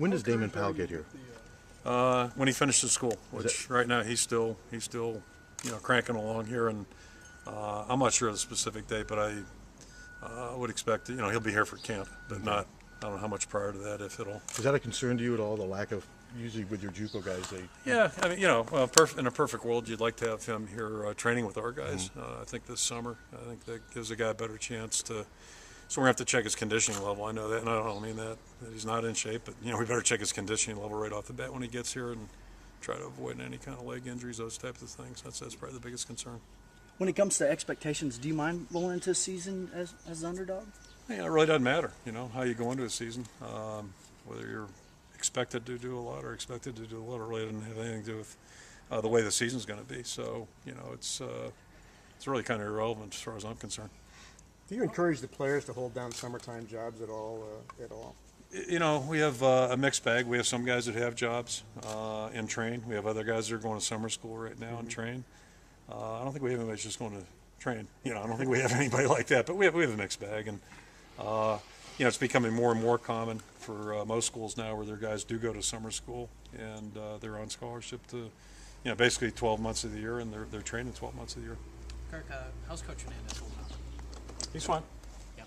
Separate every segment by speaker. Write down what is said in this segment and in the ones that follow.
Speaker 1: When does Damon Powell get here?
Speaker 2: When he finishes school, which right now he's still cranking along here, and I'm not sure of the specific date, but I would expect he'll be here for camp, but not. I don't know how much prior to that, if it'll.
Speaker 1: Is that a concern to you at all? The lack of usually with your JUCO guys, they.
Speaker 2: Yeah, I mean, in a perfect world, you'd like to have him here training with our guys. I think this summer, I think that gives a guy a better chance to. So we're going to have to check his conditioning level. I know that, and I don't mean that he's not in shape, but we better check his conditioning level right off the bat when he gets here, and try to avoid any kind of leg injuries, those types of things. That's probably the biggest concern.
Speaker 3: When it comes to expectations, do you mind rolling into a season as underdog?
Speaker 2: Yeah, it really doesn't matter, how you go into a season, whether you're expected to do a lot or expected to do a little. It really doesn't have anything to do with the way the season's going to be. So, it's really kind of irrelevant as far as I'm concerned.
Speaker 4: Do you encourage the players to hold down summertime jobs at all?
Speaker 2: We have a mixed bag. We have some guys that have jobs and train. We have other guys that are going to summer school right now and train. I don't think we have anybody just going to train. I don't think we have anybody like that. But we have a mixed bag, and it's becoming more and more common for most schools now where their guys do go to summer school and they're on scholarship to, basically 12 months of the year, and they're training 12 months of the year.
Speaker 5: Kirk, how's Coach Hernandez holding up?
Speaker 2: He's fine.
Speaker 5: Yeah.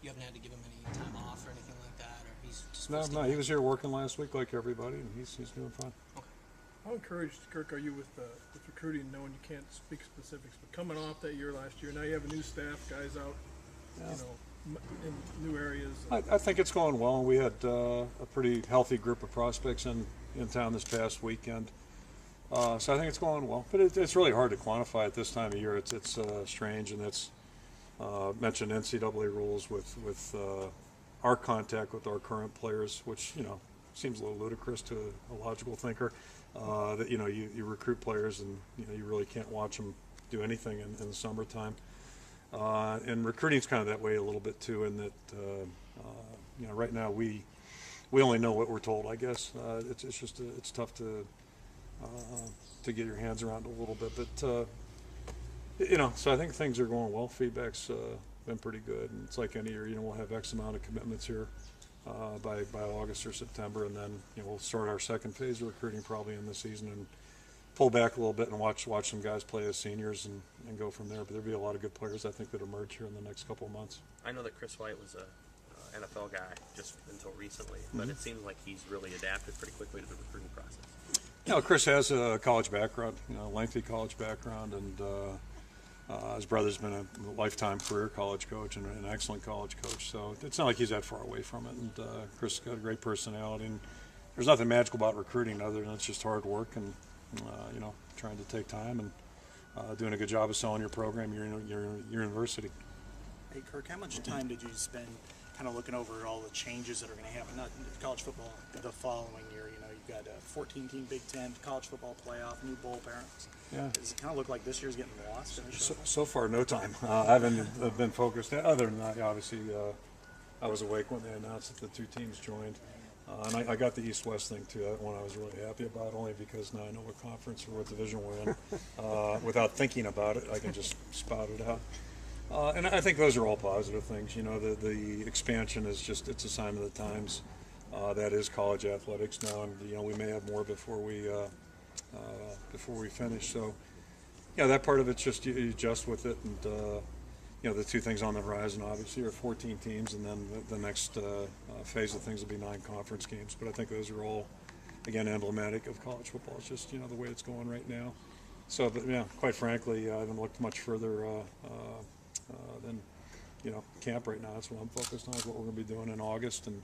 Speaker 5: You haven't had to give him any time off or anything like that, or he's just
Speaker 2: No, he was here working last week like everybody, and he's doing fine.
Speaker 5: Okay.
Speaker 6: How encouraged, Kirk, are you with recruiting, knowing you can't speak specifics, but coming off that year last year, now you have a new staff, guys out, in new areas?
Speaker 2: I think it's going well. We had a pretty healthy group of prospects in town this past weekend. So I think it's going well. But it's really hard to quantify at this time of year. It's strange, and it's mentioned NCAA rules with our contact with our current players, which seems a little ludicrous to a logical thinker. That you recruit players and you really can't watch them do anything in the summertime. And recruiting's kind of that way a little bit too, in that right now we only know what we're told. I guess it's just it's tough to get your hands around a little bit, but so I think things are going well. Feedback's been pretty good, and it's like any year, we'll have X amount of commitments here by August or September, and then we'll start our second phase of recruiting probably in the season and pull back a little bit and watch some guys play as seniors and go from there. But there'll be a lot of good players, I think, that emerge here in the next couple of months.
Speaker 7: I know that Chris White was a NFL guy just until recently, but it seems like he's really adapted pretty quickly to the recruiting process.
Speaker 2: Chris has a college background, lengthy college background, and his brother's been a lifetime career college coach and an excellent college coach. So it's not like he's that far away from it. And Chris has got a great personality, and there's nothing magical about recruiting other than it's just hard work and trying to take time and doing a good job of selling your program, your university.
Speaker 8: Hey, Kirk, how much time did you spend kind of looking over all the changes that are going to happen, not in college football, the following year? You've got a 14-team Big Ten, college football playoff, new bowl parents.
Speaker 2: Yeah.
Speaker 8: Does it kind of look like this year's getting lost?
Speaker 2: So far, no time. I haven't been focused. Other than that, obviously, I was awake when they announced that the two teams joined. And I got the East-West thing, too. That one I was really happy about, only because now I know what conference or what division we're in. Without thinking about it, I can just spout it out. And I think those are all positive things. The expansion is just, it's a sign of the times. That is college athletics now, and we may have more before we finish. So, that part of it's just you adjust with it, and the two things on the horizon obviously are 14 teams, and then the next phase of things will be 9 conference games. But I think those are all, again, emblematic of college football. It's just the way it's going right now. So, but quite frankly, I haven't looked much further than camp right now. That's what I'm focused on. Is what we're going to be doing in August, and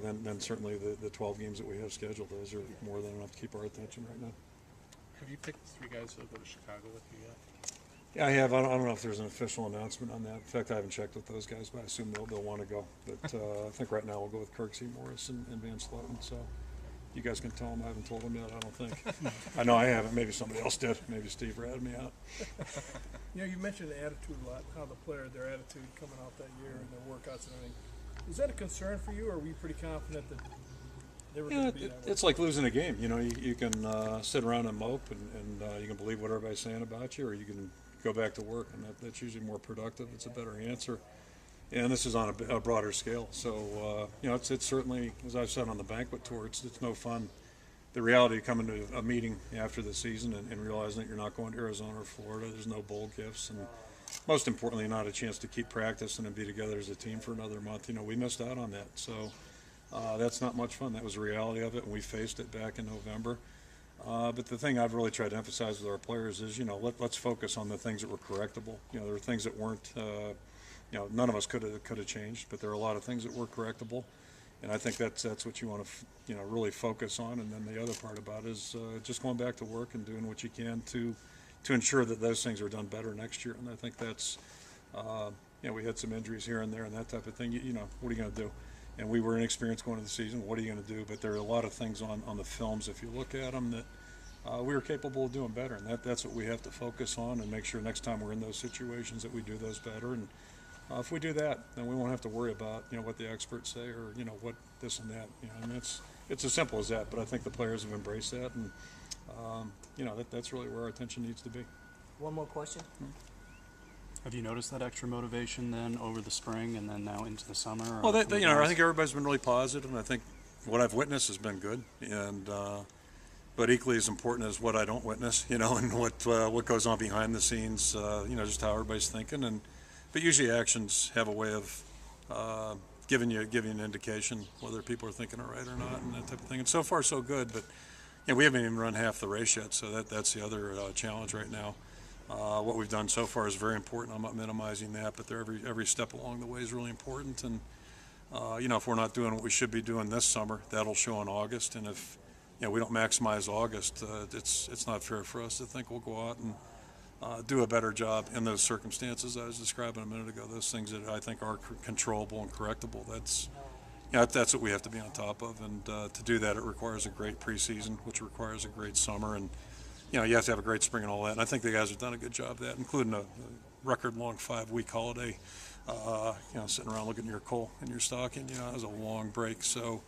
Speaker 2: then certainly the 12 games that we have scheduled. Those are more than enough to keep our attention right now.
Speaker 9: Have you picked the 3 guys that'll go to Chicago with you yet?
Speaker 2: Yeah, I have. I don't know if there's an official announcement on that. In fact, I haven't checked with those guys, but I assume they'll want to go. But I think right now we'll go with Kirk C. Morris and Van Sloten. So you guys can tell them I haven't told them yet, I don't think. I know I haven't. Maybe somebody else did. Maybe Steve ratted me out.
Speaker 6: You mentioned the attitude a lot, how their attitude coming off that year and their workouts and everything. Is that a concern for you, or are we pretty confident that they were going to be that way?
Speaker 2: It's like losing a game. You can sit around and mope, and you can believe what everybody's saying about you, or you can go back to work, and that's usually more productive. It's a better answer. and this is on a broader scale. So it's certainly, as I've said on the banquet tour, it's no fun. The reality of coming to a meeting after the season and realizing that you're not going to Arizona or Florida, there's no bowl gifts, and most importantly, not a chance to keep practicing and be together as a team for another month. We missed out on that. So that's not much fun. That was the reality of it, and we faced it back in November. But the thing I've really tried to emphasize with our players is, let's focus on the things that were correctable. There are things that weren't, none of us could have changed, but there are a lot of things that were correctable. And I think that's what you want to, really focus on. And then the other part about it is just going back to work and doing what you can to ensure that those things are done better next year. And I think that's, we had some injuries here and there and that type of thing. What are you going to do? And we were inexperienced going into the season. What are you going to do? But there are a lot of things on the films, if you look at them, that we were capable of doing better. And that's what we have to focus on and make sure next time we're in those situations that we do those better. And if we do that, then we won't have to worry about what the experts say or what this and that. And it's as simple as that. But I think the players have embraced that, and that's really where our attention needs to be.
Speaker 3: One more question.
Speaker 10: Have you noticed that extra motivation then over the spring and then now into the summer?
Speaker 2: Well, I think everybody's been really positive, and I think what I've witnessed has been good. And but equally as important as what I don't witness, and what goes on behind the scenes, just how everybody's thinking. But usually actions have a way of giving you an indication whether people are thinking it right or not, and that type of thing. And so far, so good. But we haven't even run half the race yet, so that's the other challenge right now. What we've done so far is very important. I'm not minimizing that, but every step along the way is really important. And if we're not doing what we should be doing this summer, that'll show in August. And if we don't maximize August, it's not fair for us to think we'll go out and do a better job in those circumstances I was describing a minute ago. Those things that I think are controllable and correctable. That's what we have to be on top of. And to do that, it requires a great preseason, which requires a great summer, and you have to have a great spring and all that. And I think the guys have done a good job of that, including a record-long 5-week holiday. Sitting around looking at your coal in your stocking. It was a long break. So,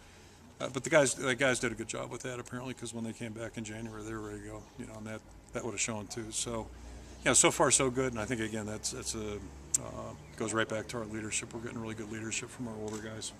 Speaker 2: but the guys did a good job with that apparently, because when they came back in January, they were ready to go. And that would have shown too. So, so far so good. And I think again that's goes right back to our leadership. We're getting really good leadership from our older guys.